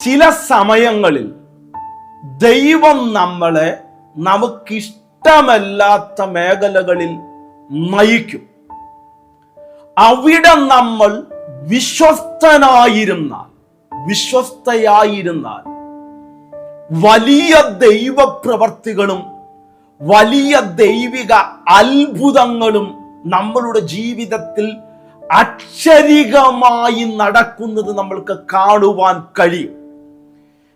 ചില സമയങ്ങളിൽ ദൈവം നമ്മളെ നമുക്കിഷ്ടമല്ലാത്ത മേഖലകളിൽ നയിക്കും. അവിടെ നമ്മൾ വിശ്വസ്തയായിരുന്നാൽ വലിയ ദൈവപ്രവർത്തികളും വലിയ ദൈവിക അത്ഭുതങ്ങളും നമ്മളുടെ ജീവിതത്തിൽ അക്ഷരികമായി നടക്കുന്നത് നമ്മൾക്ക് കാണുവാൻ കഴിയും.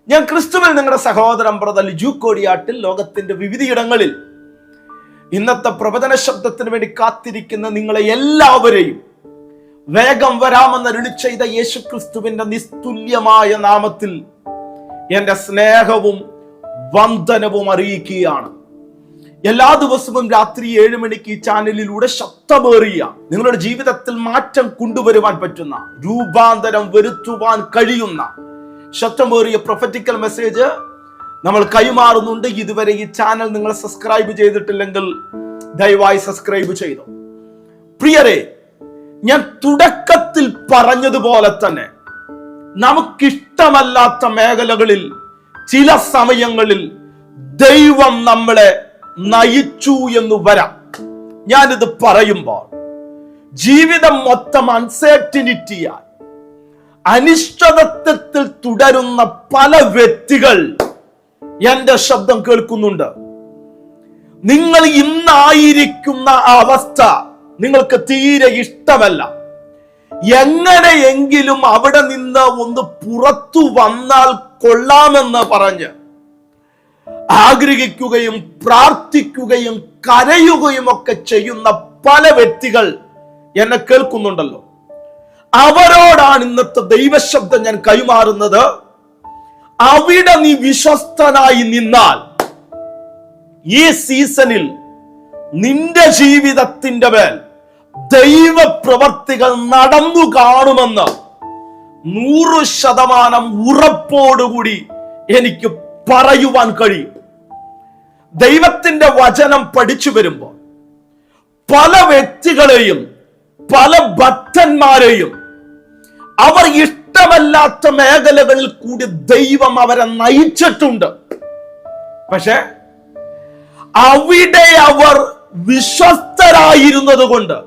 ഞാൻ ക്രിസ്തുവിൽ നിങ്ങളുടെ സഹോദരൻ ബ്രദർ ലിജു കോടിയാട്ടിൽ ലോകത്തിന്റെ വിവിധയിടങ്ങളിൽ ഇന്നത്തെ പ്രവചന ശബ്ദത്തിന് വേണ്ടി കാത്തിരിക്കുന്ന നിങ്ങളെ എല്ലാവരെയും വേഗം വരാമെന്ന് അരുളി ചെയ്ത യേശു ക്രിസ്തുവിന്റെ നിസ്തുല്യമായ നാമത്തിൽ എന്റെ സ്നേഹവും വന്ദനവും അറിയിക്കുകയാണ്. എല്ലാ ദിവസവും രാത്രി 7 മണിക്ക് ഈ ചാനലിലൂടെ ശബ്ദമേറിയ നിങ്ങളുടെ ജീവിതത്തിൽ മാറ്റം കൊണ്ടുവരുവാൻ പറ്റുന്ന, രൂപാന്തരം വരുത്തുവാൻ കഴിയുന്ന ശബ്ദമേറിയ പ്രൊഫറ്റിക്കൽ മെസ്സേജ് നമ്മൾ കൈമാറുന്നുണ്ട്. ഇതുവരെ ഈ ചാനൽ നിങ്ങൾ സബ്സ്ക്രൈബ് ചെയ്തിട്ടില്ലെങ്കിൽ ദയവായി സബ്സ്ക്രൈബ് ചെയ്തു. പ്രിയരെ, ഞാൻ തുടക്കത്തിൽ പറഞ്ഞതുപോലെ തന്നെ നമുക്കിഷ്ടമല്ലാത്ത മേഖലകളിൽ ചില സമയങ്ങളിൽ ദൈവം നമ്മളെ നയിച്ചു എന്ന് വരാം. ഞാനിത് പറയുമ്പോൾ ജീവിതം മൊത്തം അൺസർട്ടനിറ്റിയായി അനിശ്ചിതത്വത്തിൽ തുടരുന്ന പല വ്യക്തികൾ എന്റെ ശബ്ദം കേൾക്കുന്നുണ്ട്. നിങ്ങൾ ഇന്നായിരിക്കുന്ന അവസ്ഥ നിങ്ങൾക്ക് തീരെ ഇഷ്ടമല്ല. എങ്ങനെയെങ്കിലും അവിടെ നിന്ന് ഒന്ന് പുറത്തു വന്നാൽ കൊള്ളാമെന്ന് പറഞ്ഞ് ആഗ്രഹിക്കുകയും പ്രാർത്ഥിക്കുകയും കരയുകയും ഒക്കെ ചെയ്യുന്ന പല വ്യക്തികൾ എന്നെ കേൾക്കുന്നുണ്ടല്ലോ. അവരോടാണ് ഇന്നത്തെ ദൈവശബ്ദം ഞാൻ കൈമാറുന്നത്. അവിടെ നീ വിശ്വസ്തനായി നിന്നാൽ ഈ സീസണിൽ നിന്റെ ജീവിതത്തിന്റെ മേൽ ദൈവ പ്രവർത്തികൾ നടന്നു കാണുമെന്ന് 100% ഉറപ്പോടുകൂടി എനിക്ക് പറയുവാൻ കഴിയും. ദൈവത്തിന്റെ വചനം പഠിച്ചു വരുമ്പോൾ പല വ്യക്തികളെയും പല ഭക്തന്മാരെയും അവർ ഇഷ്ടമല്ലാത്ത മേഖലകളിൽ കൂടി ദൈവം അവരെ നയിച്ചിട്ടുണ്ട്. പക്ഷെ അവിടെ അവർ വിശ്വസ്തരായിരുന്നത് കൊണ്ട്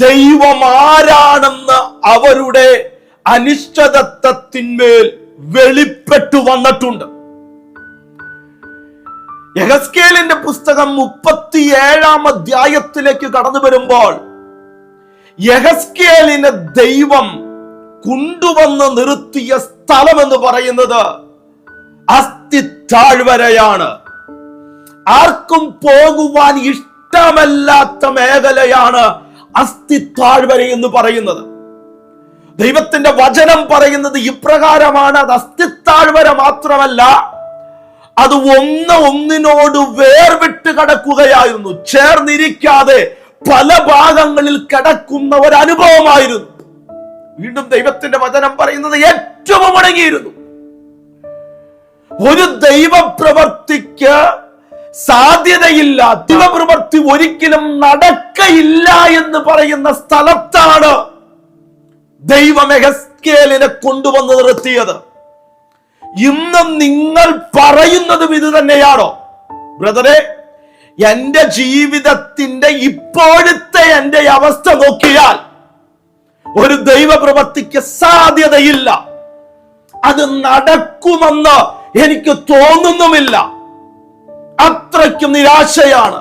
ദൈവം ആരാണെന്ന് അവരുടെ അനിശ്ചിതത്വത്തിന്മേൽ വെളിപ്പെട്ടു വന്നിട്ടുണ്ട്. യെഹെസ്കേലിന്റെ പുസ്തകം 37-ാം അധ്യായത്തിലേക്ക് കടന്നു വരുമ്പോൾ യെഹെസ്കേലിനെ ദൈവം കൊണ്ടുവന്ന് നിർത്തിയ സ്ഥലം എന്ന് പറയുന്നത് അസ്ഥിത്താഴ്വരയാണ്. ആർക്കും പോകുവാൻ ഇഷ്ടമല്ലാത്ത മേഖലയാണ് അസ്ഥിത്താഴ്വര എന്ന് പറയുന്നത്. ദൈവത്തിന്റെ വചനം പറയുന്നത് ഇപ്രകാരമാണ്. അത് അസ്ഥിത്താഴ്വര മാത്രമല്ല, അത് ഒന്നിനോട് വേർവിട്ട് കിടക്കുകയായിരുന്നു. ചേർന്നിരിക്കാതെ പല ഭാഗങ്ങളിൽ കിടക്കുന്ന ഒരു അനുഭവമായിരുന്നു. വീണ്ടും ദൈവത്തിന്റെ വചനം പറയുന്നത് ഏറ്റവും അടങ്ങിയിരുന്നു. ഒരു ദൈവപ്രവർത്തിക്ക് സാധ്യതയില്ല, ദൈവപ്രവൃത്തി ഒരിക്കലും നടക്കയില്ല എന്ന് പറയുന്ന സ്ഥലത്താണ് ദൈവം യെഹെസ്കേലിനെ കൊണ്ടുവന്ന് നിർത്തിയത്. ഇന്ന് നിങ്ങൾ പറയുന്നതും ഇത് തന്നെയാണോ? ബ്രദറെ, എന്റെ ജീവിതത്തിന്റെ ഇപ്പോഴത്തെ എന്റെ അവസ്ഥ നോക്കിയാൽ ഒരു ദൈവപ്രവൃത്തിക്ക് സാധ്യതയില്ല, അത് നടക്കുമെന്ന് എനിക്ക് തോന്നുന്നുമില്ല. അത്രയ്ക്ക് നിരാശയാണ്,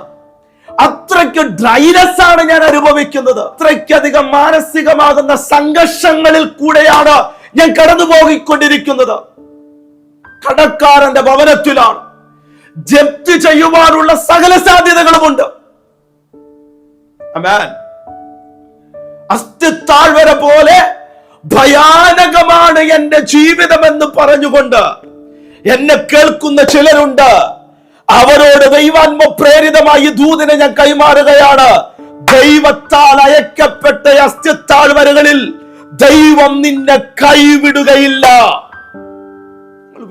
അത്രയ്ക്ക് ഡ്രൈനസ് ആണ് ഞാൻ അനുഭവിക്കുന്നത്. അത്രയ്ക്കധികം മാനസികമാകുന്ന സംഘർഷങ്ങളിൽ കൂടെയാണ് ഞാൻ കടന്നു പോയിക്കൊണ്ടിരിക്കുന്നത്. കടക്കാരന്റെ ഭവനത്തിലാണ്, ജപ്തി ചെയ്യുവാനുള്ള സകല സാധ്യതകളുമുണ്ട്. ആമേൻ. അസ്ഥിത്താഴ്വര പോലെ ഭയാനകമാണ് എന്റെ ജീവിതം എന്ന് പറഞ്ഞുകൊണ്ട് എന്നെ കേൾക്കുന്ന ചിലരുണ്ട്. അവരോട് ദൈവാത്മ പ്രേരിതമായി ദൂതിനെ ഞാൻ കൈമാറുകയാണ്. ദൈവത്താൽ അയക്കപ്പെട്ട അസ്ഥിത്താഴ്വരകളിൽ ദൈവം നിന്നെ കൈവിടുകയില്ല.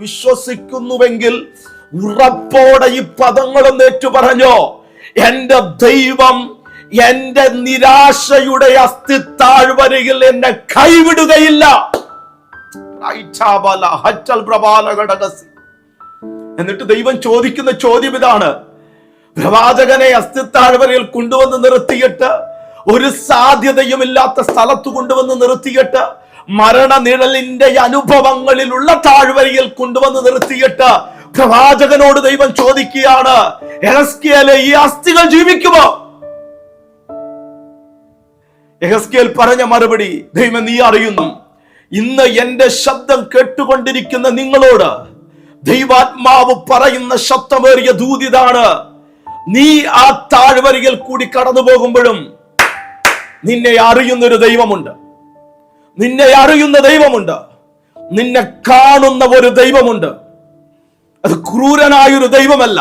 വിശ്വസിക്കുന്നുവെങ്കിൽ ഉറപ്പോടെ ഈ പദങ്ങളും ഏറ്റു പറഞ്ഞോ. എന്റെ ദൈവം എന്റെ നിരാശയുടെ അസ്ഥിത്താഴ്വരയിൽ എന്നെ കൈവിടുകയില്ല. എന്നിട്ട് ദൈവം ചോദിക്കുന്ന ചോദ്യം ഇതാണ്: പ്രവാചകനെ അസ്ഥിത്താഴ്വരയിൽ കൊണ്ടുവന്ന് നിർത്തിയിട്ട്, ഒരു സാധ്യതയുമില്ലാത്ത സ്ഥലത്ത് കൊണ്ടുവന്ന് നിർത്തിയിട്ട്, മരണനിഴലിന്റെ അനുഭവങ്ങളിലുള്ള താഴ്വരയിൽ കൊണ്ടുവന്ന് നിർത്തിയിട്ട് പ്രവാചകനോട് ദൈവം ചോദിക്കുകയാണ്, യെഹെസ്കേലേ, ഈ അസ്ഥികൾ ജീവിക്കുമോ? യെഹെസ്കേൽ പറഞ്ഞ മറുപടി: ദൈവം, നീ അറിയുന്നു, ഇന്ന് എന്റെ ശബ്ദം കേട്ടുകൊണ്ടിരിക്കുന്ന നിങ്ങളോട് ദൈവാത്മാവ് പറയുന്ന ശബ്ദമേറിയ ദൂതിതാണ്: നീ ആ താഴ്വരയിൽ കൂടി കടന്നു പോകുമ്പോഴും നിന്നെ അറിയുന്നൊരു ദൈവമുണ്ട്, നിന്നെ അറിയുന്ന ദൈവമുണ്ട്, നിന്നെ കാണുന്ന ഒരു ദൈവമുണ്ട്. അത് ക്രൂരനായൊരു ദൈവമല്ല,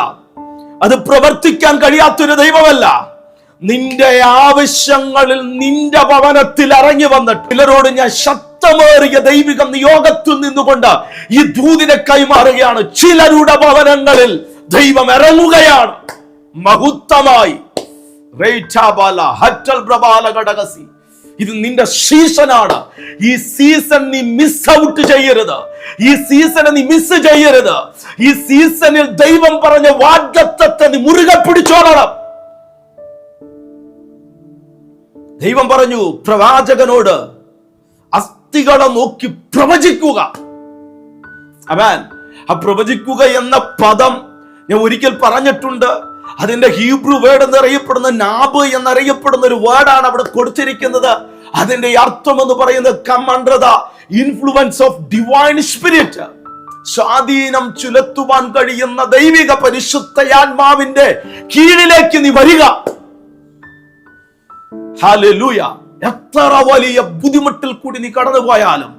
അത് പ്രവർത്തിക്കാൻ കഴിയാത്തൊരു ദൈവമല്ല. നിന്റെ ആവശ്യങ്ങളിൽ നിന്റെ ഭവനത്തിൽ ഇറങ്ങി വന്നിട്ട് ചിലരോട് ഞാൻ ശക്തമേറിയ ദൈവിക നിയോഗത്തിൽ നിന്നുകൊണ്ട് ഈ ദൂതിനെ കൈമാറുകയാണ്. ചിലരുടെ ഭവനങ്ങളിൽ ദൈവം ഇറങ്ങുകയാണ് മഹത്വമായി. ഇത് നിന്റെ സീസണാണ്. ഈ സീസൺ നീ മിസ് ഔട്ട് ചെയ്യരുത്. ഈ സീസണെ നീ മിസ് ചെയ്യരുത്. ഈ സീസണിൽ ദൈവം പറഞ്ഞ വാഗ്ദത്തത്തെ നീ മുറുകെ പിടിച്ചോളണം. ദൈവം പറഞ്ഞു പ്രവാചകനോട്, അസ്ഥികളെ നോക്കി പ്രവചിക്കുക. ആമേൻ. ആ പ്രവചിക്കുക എന്ന പദം ഞാൻ ഒരിക്കൽ പറഞ്ഞിട്ടുണ്ട്. അതിന്റെ ഹീബ്രു വേർഡ് എന്നറിയപ്പെടുന്ന നാബ് എന്നറിയപ്പെടുന്ന ഒരു വേർഡാണ് അവിടെ കൊടുത്തിരിക്കുന്നത്. അതിന്റെ അർത്ഥം എന്ന് പറയുന്നത് come under the influence of divine spirit. സ്വാധീനം ചുലത്തുവാൻ കഴിയുന്ന ദൈവിക പരിശുദ്ധയാത്മാവിന്റെ കീഴിലേക്ക് നീ വരിക. ഹല്ലേലൂയ. എത്ര വലിയ ബുദ്ധിമുട്ടിൽ കൂടി നീ കടന്നുപോയാലും,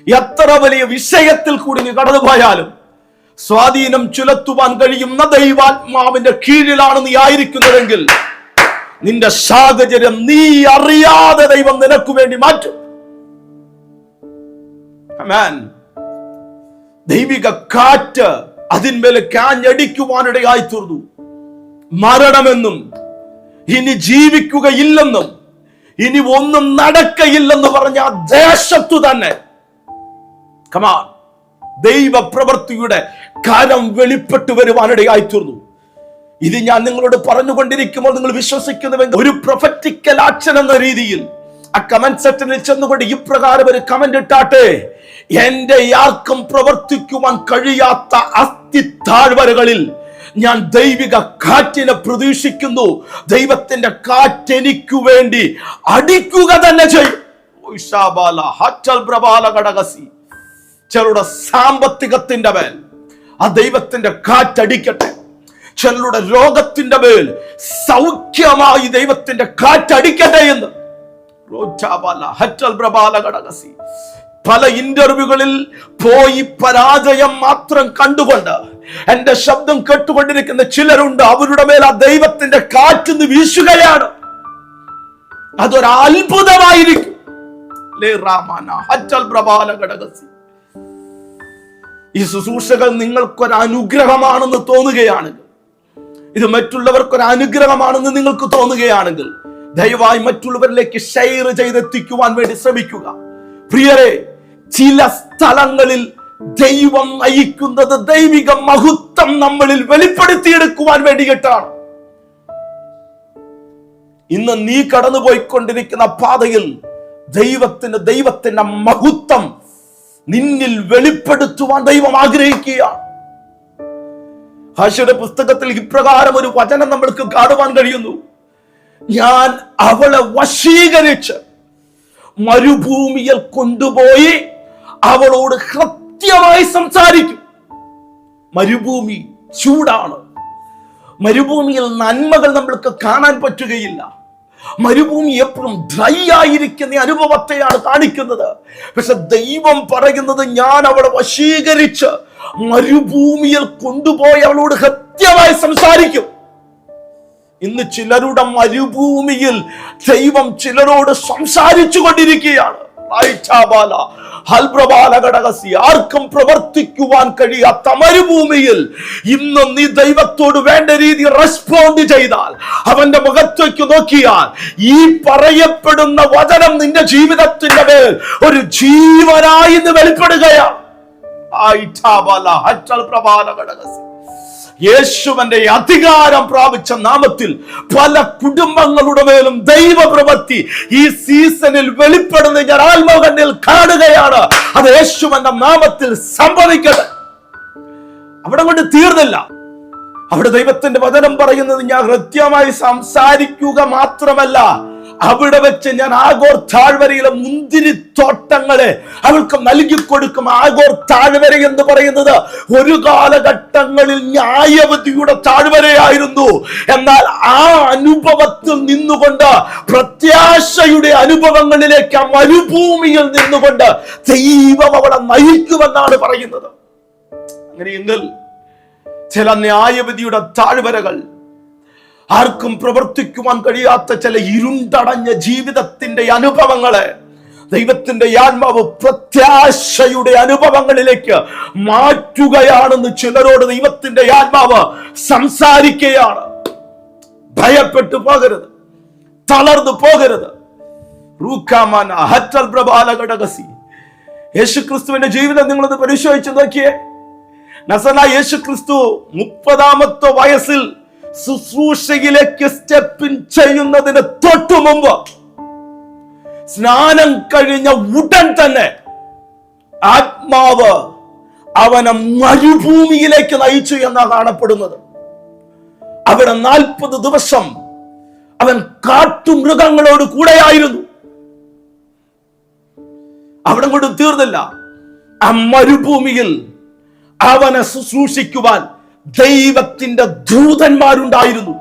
എത്ര വലിയ വിഷയത്തിൽ കൂടി നീ കടന്നുപോയാലും, സ്വാധീനം ചുലത്തുവാൻ കഴിയുന്ന ദൈവാത്മാവിന്റെ കീഴിലാണ് നീ ആയിരിക്കുന്നതെങ്കിൽ നിന്റെ സാഹചര്യം നീ അറിയാതെ ദൈവം നിനക്ക് വേണ്ടി മാറ്റും. ആമേൻ. ദൈവിക കാറ്റ് അതിന്മേൽ കാഞ്ഞടിക്കുവാനിടയായി തീർന്നു. മരണമെന്നും ഇനി ജീവിക്കുകയില്ലെന്നും ഇനി ഒന്നും നടക്കയില്ലെന്ന് പറഞ്ഞ ആ ദേശത്തു തന്നെ കമാൻ ദൈവ പ്രവൃത്തിയുടെ കരം വെളിപ്പെട്ടു വരുവാനിടയായി തീർന്നു. ഇത് ഞാൻ നിങ്ങളോട് പറഞ്ഞുകൊണ്ടിരിക്കുമ്പോൾ നിങ്ങൾ വിശ്വസിക്കുന്നുവെങ്കിൽ ഒരു പ്രൊഫറ്റിക്കൽ ആക്ഷൻ എന്ന രീതിയിൽ ആ കമന്റ് സെക്ഷനിൽ ചെന്നുകൊണ്ട് ഇപ്രകാരം ഒരു കമന്റ് ഇട്ടാട്ടെ: എന്റെ ആർക്കും പ്രവർത്തിക്കുവാൻ കഴിയാത്ത അസ്ഥി താഴ്വരകളിൽ ഞാൻ ദൈവിക കാറ്റിനെ പ്രതീക്ഷിക്കുന്നു. ദൈവത്തിന്റെ കാറ്റ് എനിക്ക് വേണ്ടി അടിക്കുക തന്നെ ചെയ്യും. ചിലരുടെ സാമ്പത്തികത്തിന്റെ മേൽ ആ ദൈവത്തിന്റെ കാറ്റടിക്കട്ടെ. ചിലരുടെ രോഗത്തിന്റെ മേൽ സൗഖ്യമായി ദൈവത്തിന്റെ കാറ്റടിക്കട്ടെ എന്ന്. പല ഇന്റർവ്യൂകളിൽ പോയി പരാജയം മാത്രം കണ്ടുകൊണ്ട് എന്റെ ശബ്ദം കേട്ടുകൊണ്ടിരിക്കുന്ന ചിലരുണ്ട്. അവരുടെ മേൽ ആ ദൈവത്തിന്റെ കാറ്റ് വീശുകയാണ്. അതൊരു അത്ഭുതമായിരിക്കും. ഈ ശുശ്രൂഷകൾ നിങ്ങൾക്കൊരു അനുഗ്രഹമാണെന്ന് തോന്നുകയാണെങ്കിൽ, ഇത് മറ്റുള്ളവർക്കൊരു അനുഗ്രഹമാണെന്ന് നിങ്ങൾക്ക് തോന്നുകയാണെങ്കിൽ, ദയവായി മറ്റുള്ളവരിലേക്ക് ഷെയർ ചെയ്തെത്തിക്കുവാൻ വേണ്ടി ശ്രമിക്കുക. പ്രിയരെ, ചില സ്ഥലങ്ങളിൽ ദൈവം നയിക്കുന്നത് ദൈവിക മഹത്വം നമ്മളിൽ വെളിപ്പെടുത്തിയെടുക്കുവാൻ വേണ്ടിയിട്ടാണ്. ഇന്ന് നീ കടന്നുപോയിക്കൊണ്ടിരിക്കുന്ന പാതയിൽ ദൈവത്തിന്റെ മഹത്വം നിന്നിൽ വെളിപ്പെടുത്തുവാൻ ദൈവം ആഗ്രഹിക്കുകയാണ്. ഹാശയുടെ പുസ്തകത്തിൽ ഇപ്രകാരം ഒരു വചനം നമ്മൾക്ക് കാണുവാൻ കഴിയുന്നു: ഞാൻ അവളെ വശീകരിച്ച് മരുഭൂമിയിൽ കൊണ്ടുപോയി അവളോട് കൃത്യമായി സംസാരിക്കും. മരുഭൂമി ചൂടാണ്. മരുഭൂമിയിൽ നന്മകൾ നമ്മൾക്ക് കാണാൻ പറ്റുകയില്ല. മരുഭൂമി എപ്പോഴും ഡ്രൈ ആയിരിക്കുന്ന അനുഭവത്തെയാണ് കാണിക്കുന്നത്. പക്ഷെ ദൈവം പറയുന്നത്, ഞാൻ അവളെ വശീകരിച്ച് മരുഭൂമിയിൽ കൊണ്ടുപോയി അവളോട് കൃത്യമായി സംസാരിക്കും. ഇന്ന് ചിലരുടെ മരുഭൂമിയിൽ ദൈവം ചിലരോട് സംസാരിച്ചു കൊണ്ടിരിക്കുകയാണ്. ആർക്കും പ്രവർത്തിക്കുവാൻ കഴിയാത്ത മരുഭൂമിയിൽ ഇന്ന് നീ ദൈവത്തോട് വേണ്ട രീതി റെസ്പോണ്ട് ചെയ്താൽ, അവന്റെ മുഖത്തേക്ക് നോക്കിയാൽ, ഈ പറയപ്പെടുന്ന വചനം നിന്റെ ജീവിതത്തിന്റെ മേൽ ഒരു ജീവനായി ഇന്ന് വെളിപ്പെടുകയാണ്. യേശുവിന്റെ അധികാരം പ്രാപിച്ച നാമത്തിൽ പല കുടുംബങ്ങളുടെ മേലും ദൈവപ്രവൃത്തി ഈ സീസണിൽ വെളിപ്പെടുന്ന ഞാൻ ആത്മകണ്ണിൽ കാണുകയാണ്. അത് യേശുവിന്റെ നാമത്തിൽ സംഭവിക്കട്ടെ. അവിടെ കൊണ്ട് തീർന്നില്ല. അവിടെ ദൈവത്തിന്റെ വചനം പറയുന്നത് ഞാൻ കൃത്യമായി സംസാരിക്കുക മാത്രമല്ല, അവിടെ വെച്ച് ഞാൻ ആഗോർ താഴ്വരയിലെ മുന്തിരിത്തോട്ടങ്ങളെ അവൾക്ക് നൽകി കൊടുക്കും. ആഗോർ താഴ്വര എന്ന് പറയുന്നത് ഒരു കാലഘട്ടങ്ങളിൽ ന്യായവതിയുടെ താഴ്വരയായിരുന്നു. എന്നാൽ ആ അനുഭവത്തിൽ നിന്നുകൊണ്ട് പ്രത്യാശയുടെ അനുഭവങ്ങളിലേക്ക് ആ മരുഭൂമിയിൽ നിന്നുകൊണ്ട് ദൈവം അവളെ നയിക്കുമെന്നാണ് പറയുന്നത്. അങ്ങനെയെങ്കിൽ ചില ന്യായവതിയുടെ താഴ്വരകൾ, ആർക്കും പ്രവർത്തിക്കുവാൻ കഴിയാത്ത ചില ഇരുണ്ടടഞ്ഞ ജീവിതത്തിന്റെ അനുഭവങ്ങളെ ദൈവത്തിന്റെ ആത്മാവ് പ്രത്യാശയുടെ അനുഭവങ്ങളിലേക്ക് മാറ്റുകയാണെന്ന് ചിലരോട് ദൈവത്തിന്റെ ആത്മാവ് സംസാരിക്കുകയാണ്. ഭയപ്പെട്ടു പോകരുത്, തളർന്നു പോകരുത്. യേശുക്രിസ്തുവിന്റെ ജീവിതം നിങ്ങളൊന്ന് പരിശോധിച്ച് നോക്കിയേ. നസറായ യേശുക്രിസ്തു 30-ാമത്തെ വയസ്സിൽ ശുശ്രൂഷയിലേക്ക് സ്റ്റെപ്പിൻ ചെയ്യുന്നതിന് തൊട്ടു മുമ്പ് സ്നാനം കഴിഞ്ഞ ഉടൻ തന്നെ ആത്മാവ് അവനെ മരുഭൂമിയിലേക്ക് നയിച്ചു എന്നാണ് കാണപ്പെടുന്നത്. അവിടെ 40 ദിവസം അവൻ കാട്ടുമൃഗങ്ങളോട് കൂടെയായിരുന്നു. അവിടെ കൊണ്ട് തീർന്നില്ല. ആ മരുഭൂമിയിൽ അവനെ ശുശ്രൂഷിക്കുവാൻ ദൈവത്തിന്റെ ദൂതന്മാരുണ്ടായിരുന്നു.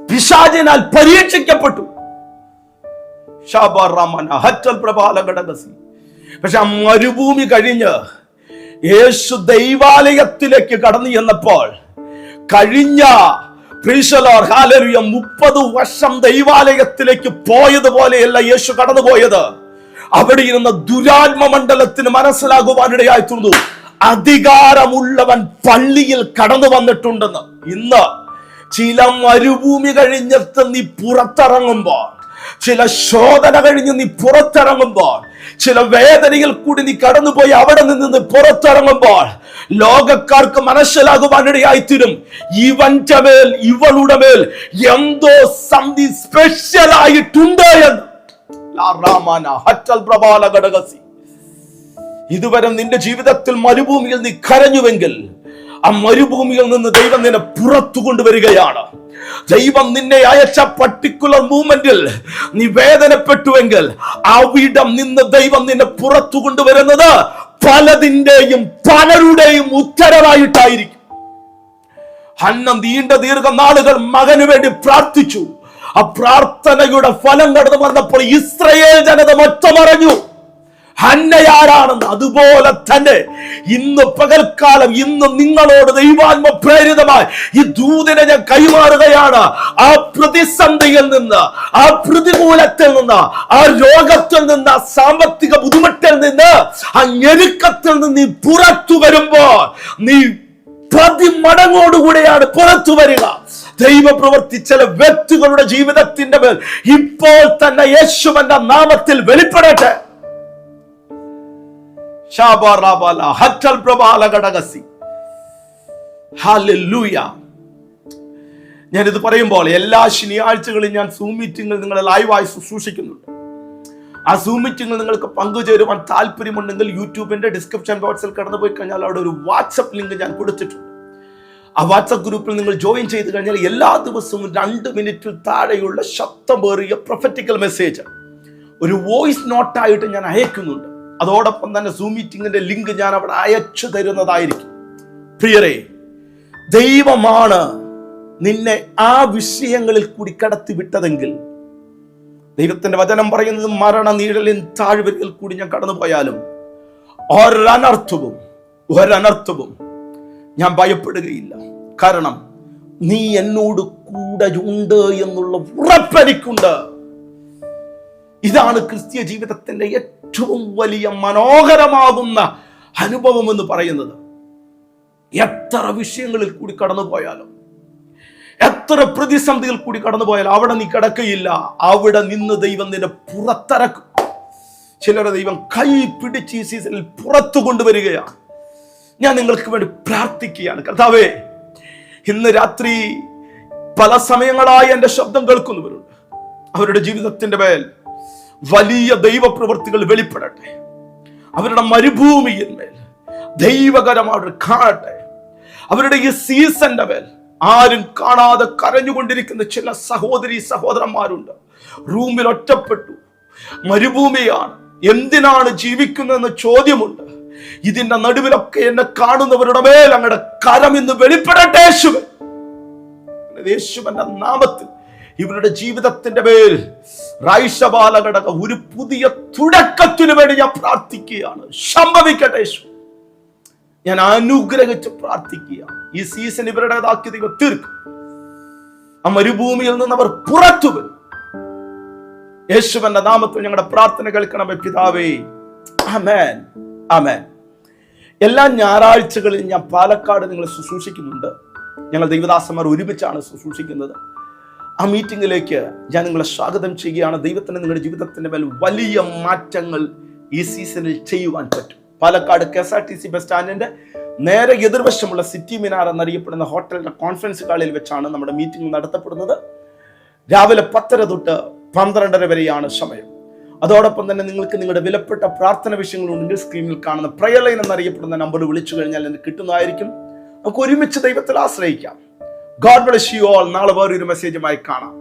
പിശാചിനാൽ പരീക്ഷിക്കപ്പെട്ടു. പക്ഷെ ആ മരുഭൂമി കഴിഞ്ഞ് യേശു ദൈവാലയത്തിലേക്ക് കടന്നു ചെന്നപ്പോൾ കഴിഞ്ഞ 30 വർഷം ദൈവാലയത്തിലേക്ക് പോയതുപോലെയല്ല യേശു കടന്നുപോയത്. അവിടെ ഇരുന്ന ദുരാത്മ മണ്ഡലത്തിന് മനസ്സിലാകുവാനിടയായി തീർന്നു, അധികാരമുള്ളവൻ പള്ളിയിൽ കടന്നു വന്നിട്ടുണ്ടെന്ന്. ഇന്ന് ചില മരുഭൂമി കഴിഞ്ഞിട്ട് നീ പുറത്തിറങ്ങുമ്പോൾ, ചില ശോധന കഴിഞ്ഞ് നീ പുറത്തിറങ്ങുമ്പോൾ, ചില വേദനയിൽ കൂടി നീ കടന്നുപോയി അവിടെ നിന്ന് പുറത്തിറങ്ങുമ്പോൾ ലോകക്കാർക്ക് മനസ്സിലാകുവാനിടയായിത്തീരും, ഇവന്റെ മേൽ, ഇവളുടെ മേൽ എന്തോ സംതി സ്പെഷ്യൽ ആയിട്ടുണ്ട് എന്ന്. ഇതുവരെ നിന്റെ ജീവിതത്തിൽ മരുഭൂമിയിൽ നീ കരഞ്ഞുവെങ്കിൽ ആ മരുഭൂമിയിൽ നിന്ന് ദൈവം നിന്നെ പുറത്തു കൊണ്ടുവരികയാണ്. ദൈവം നിന്നെ അയച്ച പർട്ടിക്കുലർ മൂവ്മെന്റിൽ നീ വേദനപ്പെട്ടുവെങ്കിൽ അവിടം നിന്ന് ദൈവം നിന്നെ പുറത്തു കൊണ്ടുവരുന്നത് പലതിന്റെയും പലരുടെയും ഉത്തരവായിട്ടായിരിക്കും. ഹന്ന നീണ്ട ദീർഘനാളുകൾ മകന് വേണ്ടി പ്രാർത്ഥിച്ചു. ആ പ്രാർത്ഥനയുടെ ഫലം കടന്നു വന്നപ്പോൾ ഇസ്രായേൽ ജനത മൊത്തമറിഞ്ഞു ഹന്നയാരാണെന്ന്. അതുപോലെ തന്നെ ഇന്ന് പകൽക്കാലം, ഇന്ന് നിങ്ങളോട് ദൈവാത്മ പ്രേരിതമായി ഈ ദൂതനെ ഞാൻ കൈമാറുകയാണ്. ആ പ്രതിസന്ധിയിൽ നിന്ന്, ആ പ്രതികൂലത്തിൽ നിന്ന്, ആ രോഗത്തിൽ നിന്ന്, ആ സാമ്പത്തിക ബുദ്ധിമുട്ടിൽ നിന്ന്, ആ ഞെരുക്കത്തിൽ നിന്ന് നീ പുറത്തു വരുമ്പോൾ നീ 10 മടങ്ങോടുകൂടെയാണ് പുറത്തു വരിക. ദൈവപ്രവൃത്തി ചില വ്യക്തികളുടെ ജീവിതത്തിന്റെ മേൽ ഇപ്പോൾ തന്നെ യേശുവിന്റെ നാമത്തിൽ വെളിപ്പെടട്ടെ. ഞാനിത് പറയുമ്പോൾ എല്ലാ ശനിയാഴ്ചകളും ഞാൻ സൂം മീറ്റിംഗിൽ നിങ്ങളെ ലൈവായി ശുശ്രൂഷിക്കുന്നുണ്ട്. ആ സൂം മീറ്റിംഗിൽ നിങ്ങൾക്ക് പങ്കുചേരുവാൻ താല്പര്യമുണ്ടെങ്കിൽ യൂട്യൂബിന്റെ ഡിസ്ക്രിപ്ഷൻ ബോക്സിൽ കടന്നു പോയി കഴിഞ്ഞാൽ അവിടെ ഒരു വാട്സപ്പ് ലിങ്ക് ഞാൻ കൊടുത്തിട്ടുണ്ട്. ആ വാട്സപ്പ് ഗ്രൂപ്പിൽ നിങ്ങൾ ജോയിൻ ചെയ്ത് കഴിഞ്ഞാൽ എല്ലാ ദിവസവും 2 മിനിറ്റിൽ താഴെയുള്ള ശബ്ദമേറിയ പ്രൊഫറ്റിക്കൽ മെസ്സേജ് ഒരു വോയിസ് നോട്ടായിട്ട് ഞാൻ അയക്കുന്നുണ്ട്. അതോടൊപ്പം തന്നെ സൂം മീറ്റിംഗിന്റെ ലിങ്ക് ഞാൻ അവിടെ അയച്ചു തരുന്നതായിരിക്കും. പ്രിയരെ, ദൈവമാണ് നിന്നെ ആ വിഷയങ്ങളിൽ കൂടി കടത്തിവിട്ടതെങ്കിൽ, ദൈവത്തിന്റെ വചനം പറയുന്നത് മരണ നീഴലിൻ താഴ്വരയിൽ കൂടി ഞാൻ കടന്നുപോയാലും ഒരനർത്ഥവും ഞാൻ ഭയപ്പെടുകയില്ല. കാരണം നീ എന്നോട് കൂടെ ഉണ്ട് എന്നുള്ള ഉറപ്പെനിക്കുണ്ട്. ഇതാണ് ക്രിസ്തീയ ജീവിതത്തിന്റെ ഏറ്റവും വലിയ മനോഹരമാകുന്ന അനുഭവം എന്ന് പറയുന്നത്. എത്ര വിഷയങ്ങളിൽ കൂടി കടന്നുപോയാലും, എത്ര പ്രതിസന്ധികൾ കൂടി കടന്നുപോയാലും അവിടെ നീ കിടക്കുകയില്ല. അവിടെ നിന്ന് ദൈവം നിന്നെ പുറത്തിറക്കും. ചിലരെ ദൈവം കൈ പിടിച്ച് ഈ സീസണിൽ പുറത്തു കൊണ്ടുവരികയാണ്. ഞാൻ നിങ്ങൾക്ക് വേണ്ടി പ്രാർത്ഥിക്കുകയാണ്. കർത്താവേ, ഇന്ന് രാത്രി പല സമയങ്ങളായി എൻ്റെ ശബ്ദം കേൾക്കുന്നവരുണ്ട്. അവരുടെ ജീവിതത്തിന്റെ മേൽ വലിയ ദൈവപ്രവൃത്തികൾ വെളിപ്പെടട്ടെ. അവരുടെ മരുഭൂമിയിന്മേൽ ദൈവകരമായിട്ട് കാണട്ടെ. അവരുടെ ഈ സീസന്റെ മേൽ ആരും കാണാതെ കരഞ്ഞുകൊണ്ടിരിക്കുന്ന ചില സഹോദരി സഹോദരന്മാരുണ്ട്. റൂമിൽ ഒറ്റപ്പെട്ടു, മരുഭൂമിയാണ്, എന്തിനാണ് ജീവിക്കുന്നതെന്ന് ചോദ്യമുണ്ട്. ഇതിന്റെ നടുവിലൊക്കെ എന്നെ കാണുന്നവരുടെ മേൽ അങ്ങയുടെ കരം ഇന്ന് വെളിപ്പെടട്ടെ. യേശുവിന്റെ നാമത്തിൽ ഇവരുടെ ജീവിതത്തിന്റെ മേൽ റൈഷബാലഘടക ഒരു പുതിയ തുടക്കത്തിനു വേണ്ടി ഞാൻ പ്രാർത്ഥിക്കുകയാണ്. സംഭവിക്കട്ടെ. ഞാൻ അനുഗ്രഹിച്ച് പ്രാർത്ഥിക്കുക. ഈ സീസൺ ഇവരുടേതാക്കി ദൈവം തീർക്കും. ആ മരുഭൂമിയിൽ നിന്ന് അവർ പുറത്തു വരും. യേശുവിന്റെ നാമത്തിൽ ഞങ്ങളുടെ പ്രാർത്ഥന കേൾക്കണമേ പിതാവേ. ആമേൻ, ആമേൻ. എല്ലാ ഞായറാഴ്ചകളിലും ഞാൻ പാലക്കാട് നിങ്ങളെ ശുശ്രൂഷിക്കുന്നുണ്ട്. ഞങ്ങൾ ദൈവദാസന്മാർ ഒരുമിച്ചാണ് ശുശ്രൂഷിക്കുന്നത്. ആ മീറ്റിംഗിലേക്ക് ഞാൻ നിങ്ങളെ സ്വാഗതം ചെയ്യുകയാണ്. ദൈവത്തിന് നിങ്ങളുടെ ജീവിതത്തിന്റെ മേൽ വലിയ മാറ്റങ്ങൾ ഈ സീസണിൽ ചെയ്യുവാൻ പറ്റും. പാലക്കാട് KSRTC ബസ് സ്റ്റാൻഡിന്റെ നേരെ എതിർവശമുള്ള സിറ്റി മിനാർ എന്നറിയപ്പെടുന്ന ഹോട്ടലിന്റെ കോൺഫറൻസ് ഹാളിൽ വെച്ചാണ് നമ്മുടെ മീറ്റിംഗ് നടത്തപ്പെടുന്നത്. രാവിലെ 10:30 തൊട്ട് 12:30 വരെയാണ് സമയം. അതോടൊപ്പം തന്നെ നിങ്ങൾക്ക് നിങ്ങളുടെ വിലപ്പെട്ട പ്രാർത്ഥന വിഷയങ്ങളുണ്ടെങ്കിൽ സ്ക്രീനിൽ കാണുന്ന പ്രയർ ലൈൻ എന്നറിയപ്പെടുന്ന നമ്പറിൽ വിളിച്ചു കഴിഞ്ഞാൽ എനിക്ക് കിട്ടുന്നതായിരിക്കും. നമുക്ക് ഒരുമിച്ച് ദൈവത്തിൽ ആശ്രയിക്കാം. God bless you all. നാളെ വേറൊരു മെസ്സേജുമായി കാണാം.